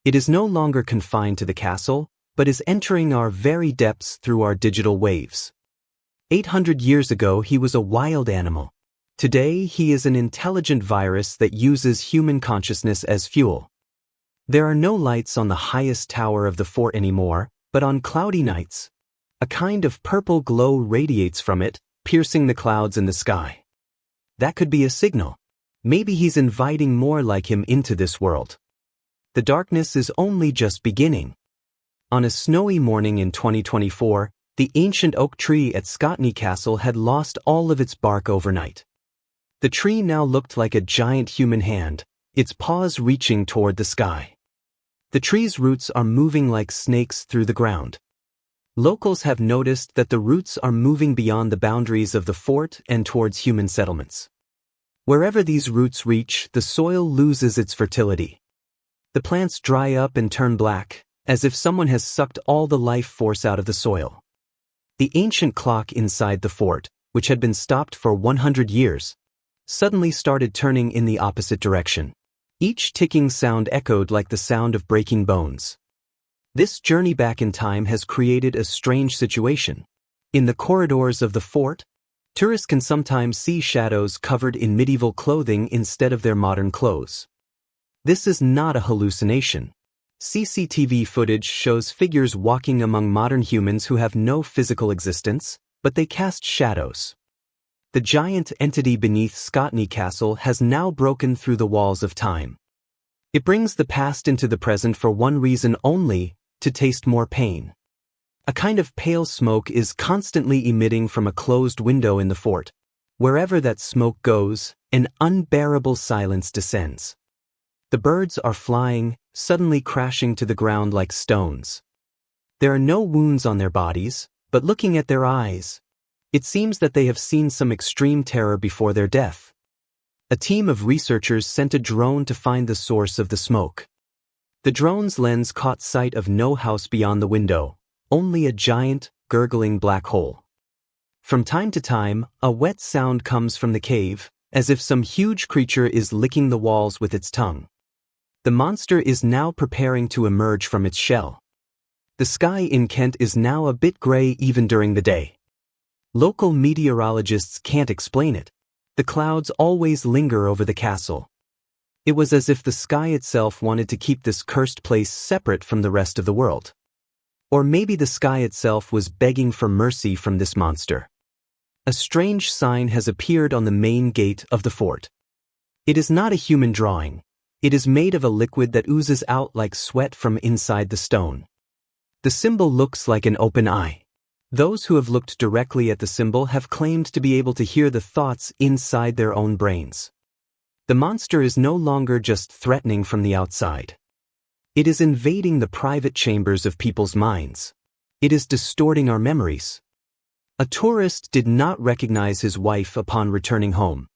It is no longer confined to the castle, but is entering our very depths through our digital waves. 800 years ago he was a wild animal. Today he is an intelligent virus that uses human consciousness as fuel. There are no lights on the highest tower of the fort anymore, but on cloudy nights, a kind of purple glow radiates from it, piercing the clouds in the sky. That could be a signal. Maybe he's inviting more like him into this world. The darkness is only just beginning. On a snowy morning in 2024, the ancient oak tree at Scotney Castle had lost all of its bark overnight. The tree now looked like a giant human hand, its paws reaching toward the sky. The tree's roots are moving like snakes through the ground. Locals have noticed that the roots are moving beyond the boundaries of the fort and towards human settlements. Wherever these roots reach, the soil loses its fertility. The plants dry up and turn black, as if someone has sucked all the life force out of the soil. The ancient clock inside the fort, which had been stopped for 100 years, suddenly started turning in the opposite direction. Each ticking sound echoed like the sound of breaking bones. This journey back in time has created a strange situation. In the corridors of the fort, tourists can sometimes see shadows covered in medieval clothing instead of their modern clothes. This is not a hallucination. CCTV footage shows figures walking among modern humans who have no physical existence, but they cast shadows. The giant entity beneath Scotney Castle has now broken through the walls of time. It brings the past into the present for one reason only: to taste more pain. A kind of pale smoke is constantly emitting from a closed window in the fort. Wherever that smoke goes, an unbearable silence descends. The birds are flying, suddenly crashing to the ground like stones. There are no wounds on their bodies, but looking at their eyes, it seems that they have seen some extreme terror before their death. A team of researchers sent a drone to find the source of the smoke. The drone's lens caught sight of no house beyond the window, only a giant, gurgling black hole. From time to time, a wet sound comes from the cave, as if some huge creature is licking the walls with its tongue. The monster is now preparing to emerge from its shell. The sky in Kent is now a bit gray even during the day. Local meteorologists can't explain it. The clouds always linger over the castle. It was as if the sky itself wanted to keep this cursed place separate from the rest of the world. Or maybe the sky itself was begging for mercy from this monster. A strange sign has appeared on the main gate of the fort. It is not a human drawing. It is made of a liquid that oozes out like sweat from inside the stone. The symbol looks like an open eye. Those who have looked directly at the symbol have claimed to be able to hear the thoughts inside their own brains. The monster is no longer just threatening from the outside. It is invading the private chambers of people's minds. It is distorting our memories. A tourist did not recognize his wife upon returning home.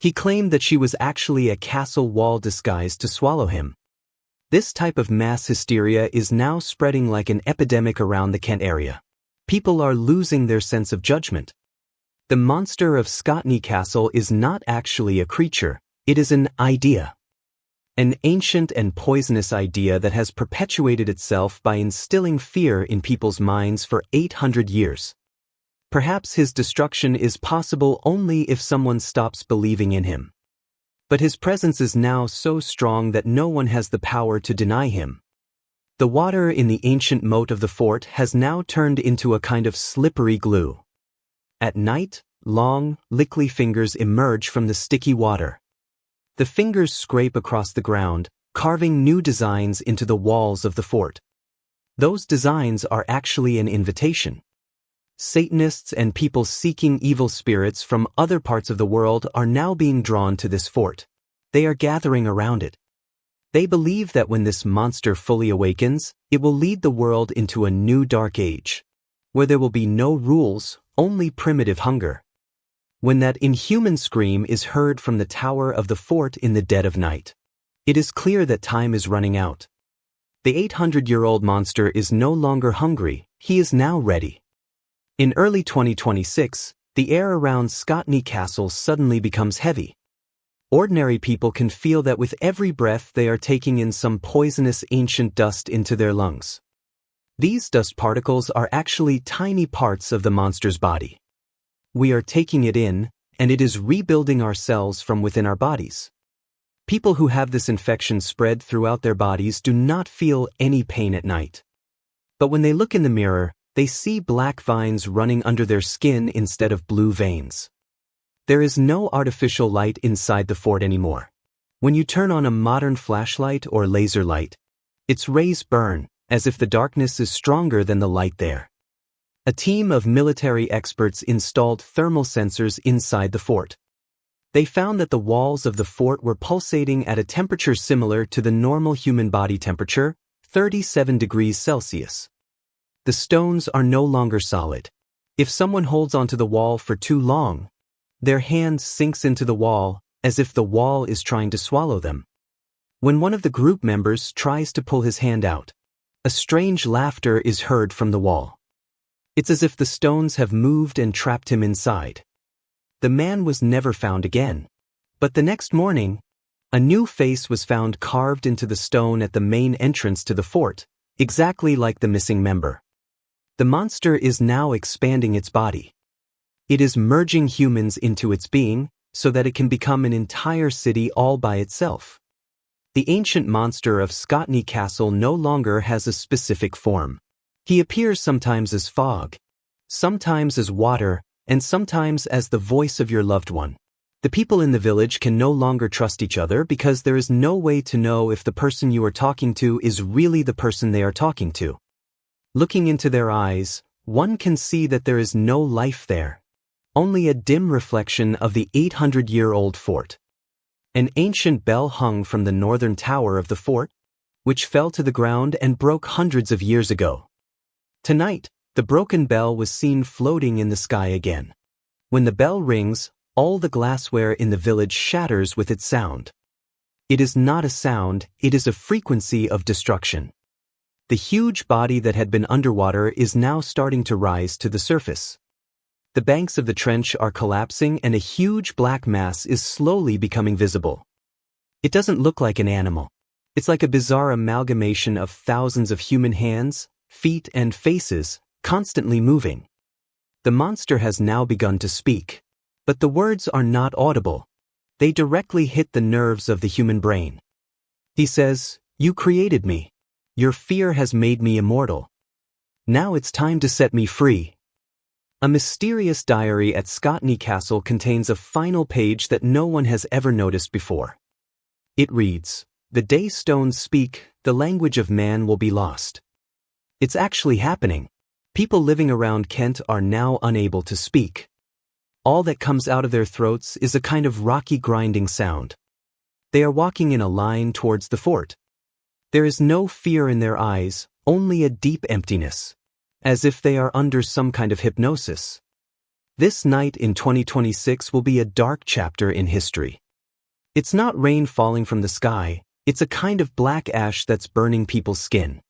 He claimed that she was actually a castle wall disguised to swallow him. This type of mass hysteria is now spreading like an epidemic around the Kent area. People are losing their sense of judgment. The monster of Scotney Castle is not actually a creature, it is an idea. An ancient and poisonous idea that has perpetuated itself by instilling fear in people's minds for 800 years. Perhaps his destruction is possible only if someone stops believing in him. But his presence is now so strong that no one has the power to deny him. The water in the ancient moat of the fort has now turned into a kind of slippery glue. At night, long, lickly fingers emerge from the sticky water. The fingers scrape across the ground, carving new designs into the walls of the fort. Those designs are actually an invitation. Satanists and people seeking evil spirits from other parts of the world are now being drawn to this fort. They are gathering around it. They believe that when this monster fully awakens, it will lead the world into a new dark age, where there will be no rules, only primitive hunger. when that inhuman scream is heard from the tower of the fort in the dead of night. It is clear that time is running out. The 800-year-old monster is no longer hungry, he is now ready. In early 2026, the air around Scotney Castle suddenly becomes heavy. Ordinary people can feel that with every breath they are taking in some poisonous ancient dust into their lungs. These dust particles are actually tiny parts of the monster's body. We are taking it in, and it is rebuilding our cells from within our bodies. People who have this infection spread throughout their bodies do not feel any pain at night. But when they look in the mirror, they see black vines running under their skin instead of blue veins. There is no artificial light inside the fort anymore. When you turn on a modern flashlight or laser light, its rays burn, as if the darkness is stronger than the light there. A team of military experts installed thermal sensors inside the fort. They found that the walls of the fort were pulsating at a temperature similar to the normal human body temperature, 37 degrees Celsius. The stones are no longer solid. If someone holds onto the wall for too long, their hand sinks into the wall, as if the wall is trying to swallow them. When one of the group members tries to pull his hand out, a strange laughter is heard from the wall. It's as if the stones have moved and trapped him inside. The man was never found again. But the next morning, a new face was found carved into the stone at the main entrance to the fort, exactly like the missing member. The monster is now expanding its body. It is merging humans into its being, so that it can become an entire city all by itself. The ancient monster of Scotney Castle no longer has a specific form. He appears sometimes as fog, sometimes as water, and sometimes as the voice of your loved one. The people in the village can no longer trust each other because there is no way to know if the person you are talking to is really the person they are talking to. Looking into their eyes, one can see that there is no life there. Only a dim reflection of the 800-year-old fort. An ancient bell hung from the northern tower of the fort, which fell to the ground and broke hundreds of years ago. Tonight, the broken bell was seen floating in the sky again. When the bell rings, all the glassware in the village shatters with its sound. It is not a sound, it is a frequency of destruction. The huge body that had been underwater is now starting to rise to the surface. The banks of the trench are collapsing and a huge black mass is slowly becoming visible. It doesn't look like an animal. It's like a bizarre amalgamation of thousands of human hands, feet, and faces, constantly moving. The monster has now begun to speak. But the words are not audible. They directly hit the nerves of the human brain. He says, "You created me. Your fear has made me immortal. Now it's time to set me free." A mysterious diary at Scotney Castle contains a final page that no one has ever noticed before. It reads, "The day stones speak, the language of man will be lost." It's actually happening. People living around Kent are now unable to speak. All that comes out of their throats is a kind of rocky grinding sound. They are walking in a line towards the fort. There is no fear in their eyes, only a deep emptiness, as if they are under some kind of hypnosis. This night in 2026 will be a dark chapter in history. It's not rain falling from the sky, it's a kind of black ash that's burning people's skin.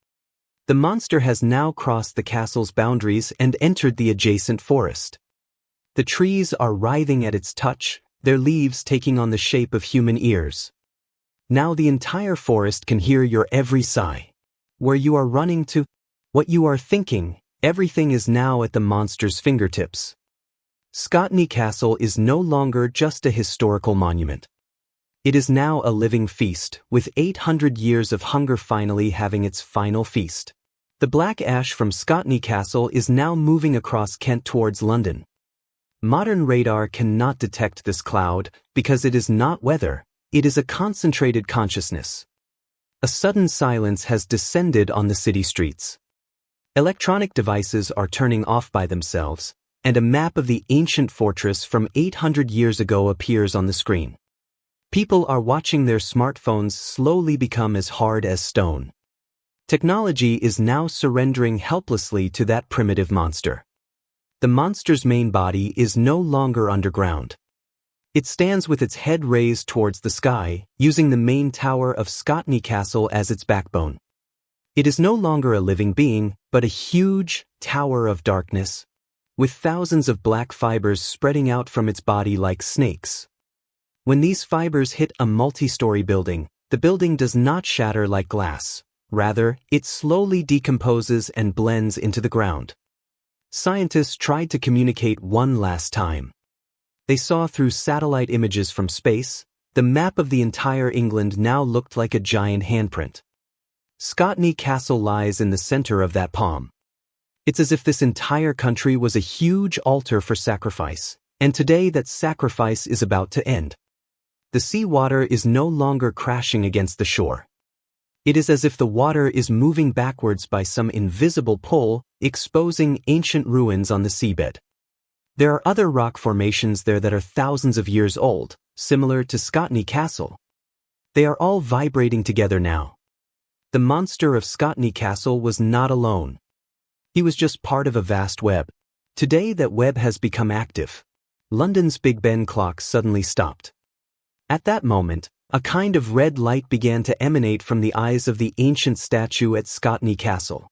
The monster has now crossed the castle's boundaries and entered the adjacent forest. The trees are writhing at its touch, their leaves taking on the shape of human ears. Now the entire forest can hear your every sigh. Where you are running to, what you are thinking, everything is now at the monster's fingertips. Scotney Castle is no longer just a historical monument. It is now a living feast, with 800 years of hunger finally having its final feast. The black ash from Scotney Castle is now moving across Kent towards London. Modern radar cannot detect this cloud because it is not weather, it is a concentrated consciousness. A sudden silence has descended on the city streets. Electronic devices are turning off by themselves, and a map of the ancient fortress from 800 years ago appears on the screen. People are watching their smartphones slowly become as hard as stone. Technology is now surrendering helplessly to that primitive monster. The monster's main body is no longer underground. It stands with its head raised towards the sky, using the main tower of Scotney Castle as its backbone. It is no longer a living being, but a huge tower of darkness, with thousands of black fibers spreading out from its body like snakes. When these fibers hit a multi-story building, the building does not shatter like glass. Rather, it slowly decomposes and blends into the ground. Scientists tried to communicate one last time. They saw through satellite images from space. The map of the entire England now looked like a giant handprint. Scotney Castle lies in the center of that palm. It's as if this entire country was a huge altar for sacrifice, and today that sacrifice is about to end. The seawater is no longer crashing against the shore. It is as if the water is moving backwards by some invisible pull, exposing ancient ruins on the seabed. There are other rock formations there that are thousands of years old, similar to Scotney Castle. They are all vibrating together now. The monster of Scotney Castle was not alone. He was just part of a vast web. Today that web has become active. London's Big Ben clock suddenly stopped. At that moment, a kind of red light began to emanate from the eyes of the ancient statue at Scotney Castle.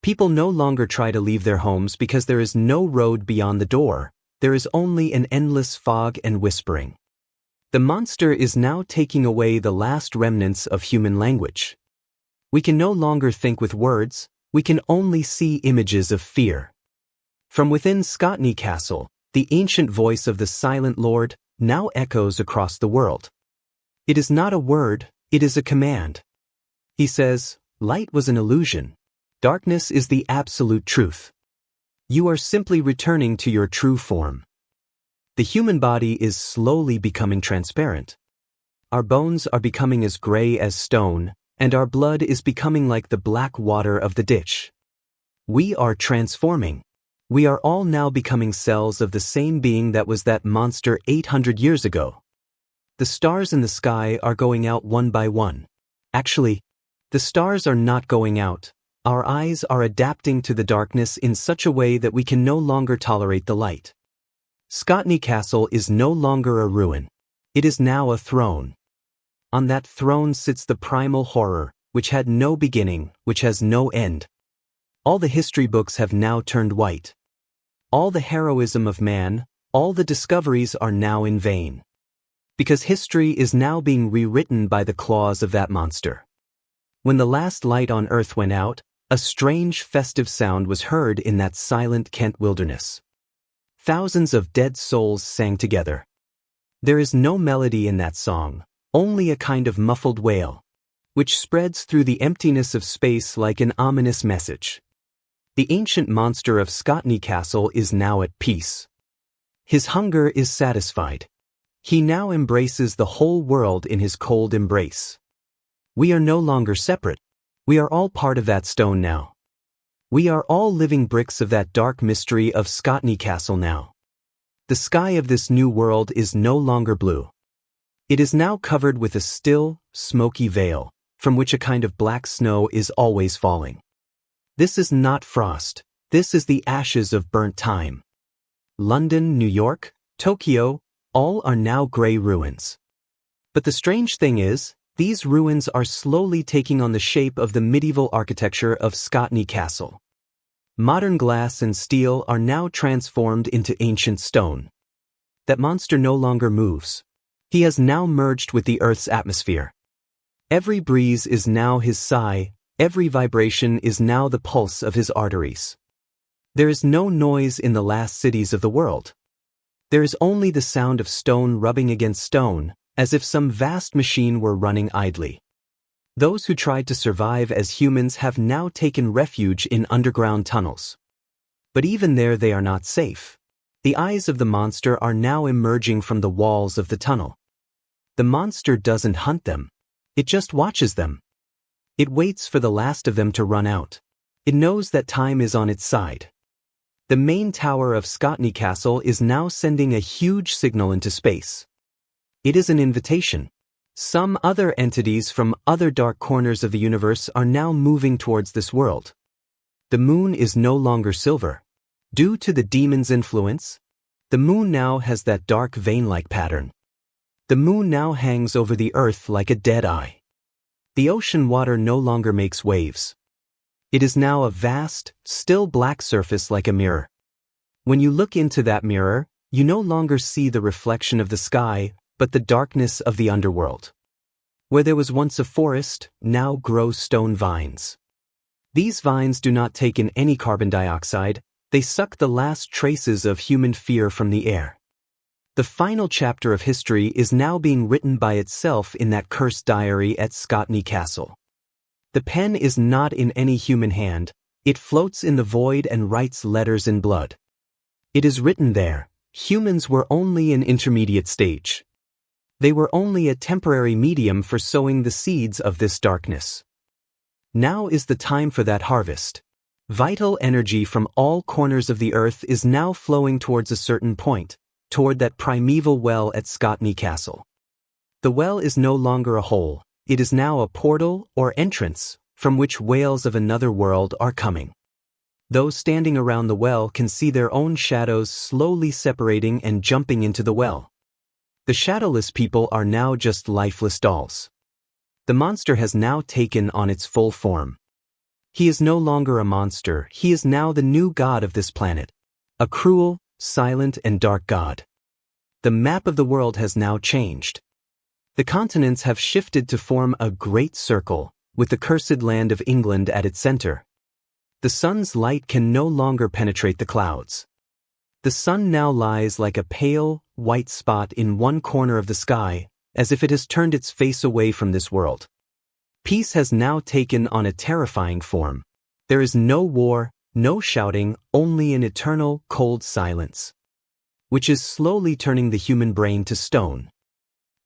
People no longer try to leave their homes because there is no road beyond the door. There is only an endless fog and whispering. The monster is now taking away the last remnants of human language. We can no longer think with words, we can only see images of fear. From within Scotney Castle, the ancient voice of the silent lord now echoes across the world. It is not a word, it is a command. He says, light was an illusion. Darkness is the absolute truth. You are simply returning to your true form. The human body is slowly becoming transparent. Our bones are becoming as gray as stone, and our blood is becoming like the black water of the ditch. We are transforming. We are all now becoming cells of the same being that was that monster 800 years ago. The stars in the sky are going out one by one. Actually, the stars are not going out. Our eyes are adapting to the darkness in such a way that we can no longer tolerate the light. Scotney Castle is no longer a ruin. It is now a throne. On that throne sits the primal horror, which had no beginning, which has no end. All the history books have now turned white. All the heroism of man, all the discoveries are now in vain. Because history is now being rewritten by the claws of that monster. When the last light on earth went out, a strange festive sound was heard in that silent Kent wilderness. Thousands of dead souls sang together. There is no melody in that song, only a kind of muffled wail, which spreads through the emptiness of space like an ominous message. The ancient monster of Scotney Castle is now at peace. His hunger is satisfied. He now embraces the whole world in his cold embrace. We are no longer separate. We are all part of that stone now. We are all living bricks of that dark mystery of Scotney Castle now. The sky of this new world is no longer blue. It is now covered with a still, smoky veil, from which a kind of black snow is always falling. This is not frost. This is the ashes of burnt time. London, New York, Tokyo, all are now gray ruins. But the strange thing is, these ruins are slowly taking on the shape of the medieval architecture of Scotney Castle. Modern glass and steel are now transformed into ancient stone. That monster no longer moves. He has now merged with the Earth's atmosphere. Every breeze is now his sigh, every vibration is now the pulse of his arteries. There is no noise in the last cities of the world. There is only the sound of stone rubbing against stone, as if some vast machine were running idly. Those who tried to survive as humans have now taken refuge in underground tunnels. But even there they are not safe. The eyes of the monster are now emerging from the walls of the tunnel. The monster doesn't hunt them. It just watches them. It waits for the last of them to run out. It knows that time is on its side. The main tower of Scotney Castle is now sending a huge signal into space. It is an invitation. Some other entities from other dark corners of the universe are now moving towards this world. The moon is no longer silver. Due to the demon's influence, the moon now has that dark vein-like pattern. The moon now hangs over the earth like a dead eye. The ocean water no longer makes waves. It is now a vast, still black surface like a mirror. When you look into that mirror, you no longer see the reflection of the sky, but the darkness of the underworld. Where there was once a forest, now grow stone vines. These vines do not take in any carbon dioxide, they suck the last traces of human fear from the air. The final chapter of history is now being written by itself in that cursed diary at Scotney Castle. The pen is not in any human hand, it floats in the void and writes letters in blood. It is written there, humans were only an intermediate stage. They were only a temporary medium for sowing the seeds of this darkness. Now is the time for that harvest. Vital energy from all corners of the earth is now flowing towards a certain point, toward that primeval well at Scotney Castle. The well is no longer a hole, it is now a portal or entrance, from which whales of another world are coming. Those standing around the well can see their own shadows slowly separating and jumping into the well. The shadowless people are now just lifeless dolls. The monster has now taken on its full form. He is no longer a monster, he is now the new god of this planet. A cruel, silent and dark god. The map of the world has now changed. The continents have shifted to form a great circle, with the cursed land of England at its center. The sun's light can no longer penetrate the clouds. The sun now lies like a pale, white spot in one corner of the sky, as if it has turned its face away from this world. Peace has now taken on a terrifying form. There is no war, no shouting, only an eternal, cold silence, which is slowly turning the human brain to stone.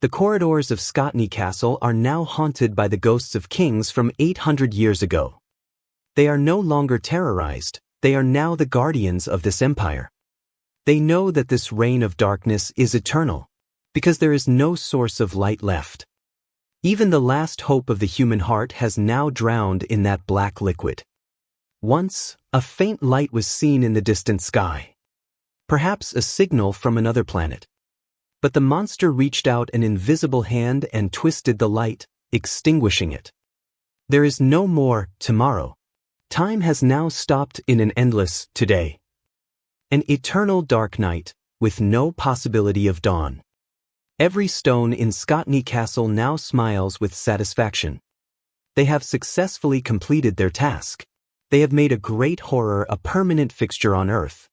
The corridors of Scotney Castle are now haunted by the ghosts of kings from 800 years ago. They are no longer terrorized, they are now the guardians of this empire. They know that this reign of darkness is eternal, because there is no source of light left. Even the last hope of the human heart has now drowned in that black liquid. Once, a faint light was seen in the distant sky. Perhaps a signal from another planet. But the monster reached out an invisible hand and twisted the light, extinguishing it. There is no more tomorrow. Time has now stopped in an endless today. An eternal dark night, with no possibility of dawn. Every stone in Scotney Castle now smiles with satisfaction. They have successfully completed their task. They have made a great horror a permanent fixture on Earth.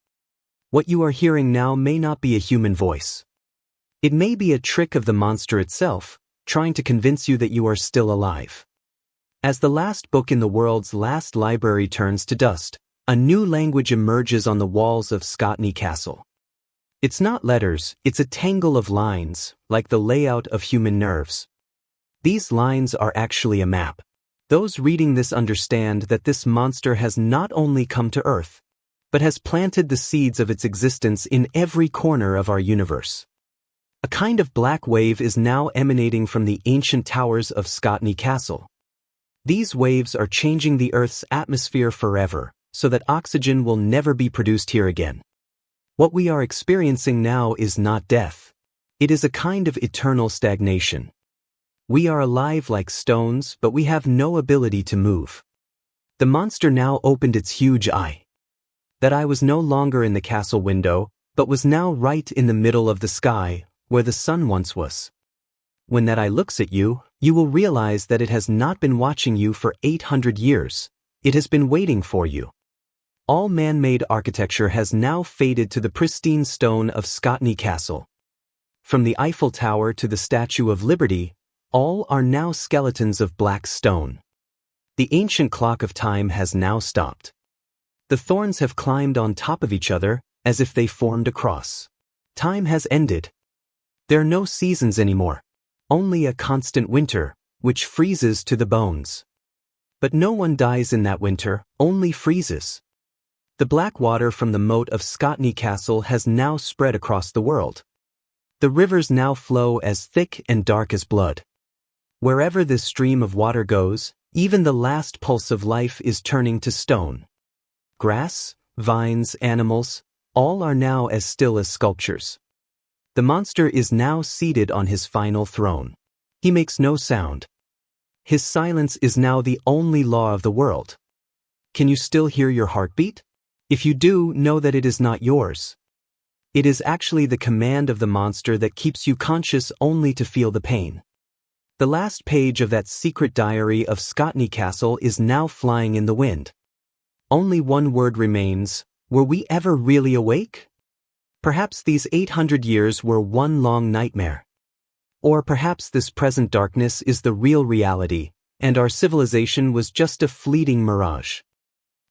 What you are hearing now may not be a human voice. It may be a trick of the monster itself, trying to convince you that you are still alive. As the last book in the world's last library turns to dust, a new language emerges on the walls of Scotney Castle. It's not letters, it's a tangle of lines, like the layout of human nerves. These lines are actually a map. Those reading this understand that this monster has not only come to Earth, but has planted the seeds of its existence in every corner of our universe. A kind of black wave is now emanating from the ancient towers of Scotney Castle. These waves are changing the Earth's atmosphere forever, so that oxygen will never be produced here again. What we are experiencing now is not death. It is a kind of eternal stagnation. We are alive like stones, but we have no ability to move. The monster now opened its huge eye. That eye was no longer in the castle window, but was now right in the middle of the sky, where the sun once was. When that eye looks at you, you will realize that it has not been watching you for 800 years. It has been waiting for you. All man-made architecture has now faded to the pristine stone of Scotney Castle. From the Eiffel Tower to the Statue of Liberty, all are now skeletons of black stone. The ancient clock of time has now stopped. The thorns have climbed on top of each other, as if they formed a cross. Time has ended. There are no seasons anymore, only a constant winter, which freezes to the bones. But no one dies in that winter, only freezes. The black water from the moat of Scotney Castle has now spread across the world. The rivers now flow as thick and dark as blood. Wherever this stream of water goes, even the last pulse of life is turning to stone. Grass, vines, animals, all are now as still as sculptures. The monster is now seated on his final throne. He makes no sound. His silence is now the only law of the world. Can you still hear your heartbeat? If you do, know that it is not yours. It is actually the command of the monster that keeps you conscious only to feel the pain. The last page of that secret diary of Scotney Castle is now flying in the wind. Only one word remains: were we ever really awake? Perhaps these 800 years were one long nightmare. Or perhaps this present darkness is the real reality, and our civilization was just a fleeting mirage.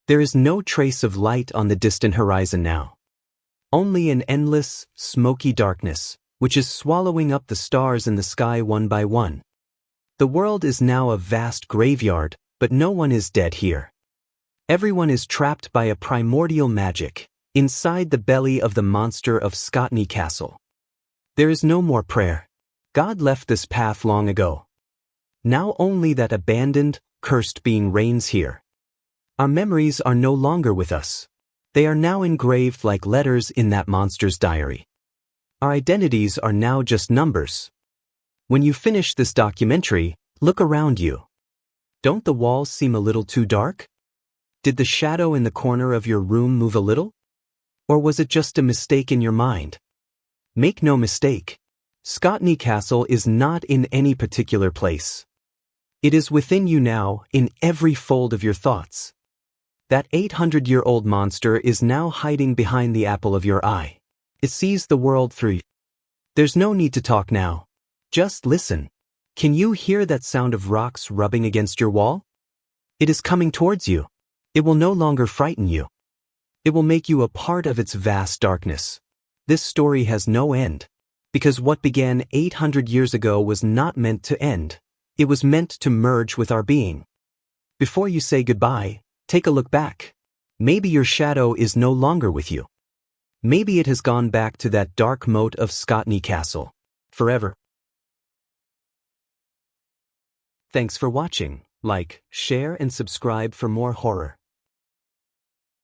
There is no trace of light on the distant horizon now. Only an endless, smoky darkness, which is swallowing up the stars in the sky one by one. The world is now a vast graveyard, but no one is dead here. Everyone is trapped by a primordial magic, inside the belly of the monster of Scotney Castle. There is no more prayer. God left this path long ago. Now only that abandoned, cursed being reigns here. Our memories are no longer with us. They are now engraved like letters in that monster's diary. Our identities are now just numbers. When you finish this documentary, look around you. Don't the walls seem a little too dark? Did the shadow in the corner of your room move a little? Or was it just a mistake in your mind? Make no mistake. Scotney Castle is not in any particular place. It is within you now, in every fold of your thoughts. That 800-year-old monster is now hiding behind the apple of your eye. It sees the world through you. There's no need to talk now. Just listen. Can you hear that sound of rocks rubbing against your wall? It is coming towards you. It will no longer frighten you. It will make you a part of its vast darkness. This story has no end. Because what began 800 years ago was not meant to end. It was meant to merge with our being. Before you say goodbye, take a look back. Maybe your shadow is no longer with you. Maybe it has gone back to that dark moat of Scotney Castle. Forever. Thanks for watching. Like, share, and subscribe for more horror.